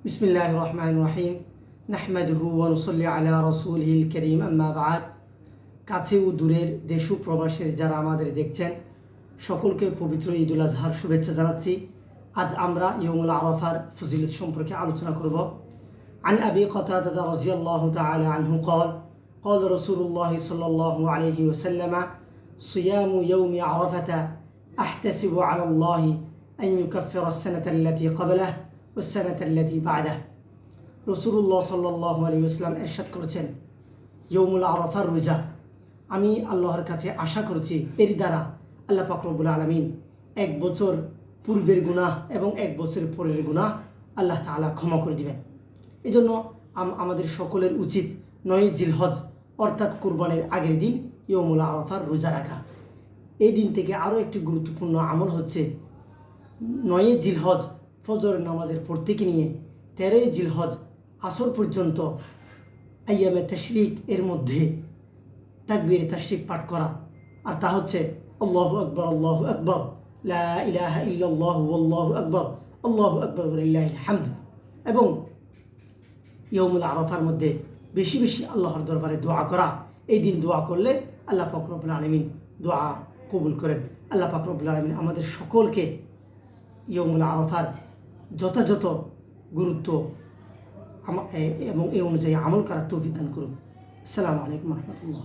বিসমিল্লাহির রহমানির রহিম নাহমাদুহু ওয়া নুসাল্লি আলা রাসূলিহিল কারীম আম্মা বা'দ। কাছে ও দূরের দেশ ও প্রবাসের যারা আমাদের দেখছেন সকলকে পবিত্র ঈদুল আজহার শুভেচ্ছা জানাচ্ছি। আজ আমরা ইয়ৌমুল আরাফার ফজিলত সম্পর্কে আলোচনা করব। আন আবি কাতাদা রাদিয়াল্লাহু তাআলা আনহু قال قال رسول الله صلى الله عليه وسلم صيام يوم عرفة أحتسب على الله أن يكفر السنة التي قبله والسنة التي بعده। রসুল্লাহ সাল্লাল্লাহু আলাইহি ওয়াসাল্লাম ইরশাদ করেছেন, ইয়ৌমুল আরাফার রোজা আমি আল্লাহর কাছে আশা করছি এর দ্বারা আল্লাহ পাক রব্বুল আলামিন এক বছর পূর্বের গুনাহ এবং এক বছর পরের গুনাহ আল্লাহ তাআলা ক্ষমা করে দিবেন। এজন্য আমাদের সকলের উচিত 9 জিলহজ অর্থাৎ কুরবানির আগের দিন ইয়ৌমুল আরাফার রোজা রাখা। এই দিন থেকে আরও একটি গুরুত্বপূর্ণ আমল হচ্ছে 9 জিলহজ ফজর নামাজের পর থেকে নিয়ে 13 জিলহজ আসর পর্যন্ত আইয়ামে তাশরিক এর মধ্যে তাকবীরে তাশরিক পাঠ করা। আর তা হচ্ছে আল্লাহু আকবার আল্লাহু আকবার, লা ইলাহা ইল্লাল্লাহু ওয়াল্লাহু আকবার, আল্লাহু আকবার ওয়া লিল্লাহিল হামদ। এবং ইয়ৌমুল আরাফার মধ্যে বেশি বেশি আল্লাহর দরবারে দোয়া করা। এই দিন দোয়া করলে আল্লাহ পাক রব্বুল আলামিন দোয়া কবুল করেন। আল্লাহ পাক রব্বুল আলামিন আমাদের সকলকে ইয়ৌমুল আরাফার যথাযথ গুরুত্ব এবং এই অনুযায়ী আমল করার তৌফিক দান করুন। আসসালামু আলাইকুম ওয়া রাহমাতুল্লাহ।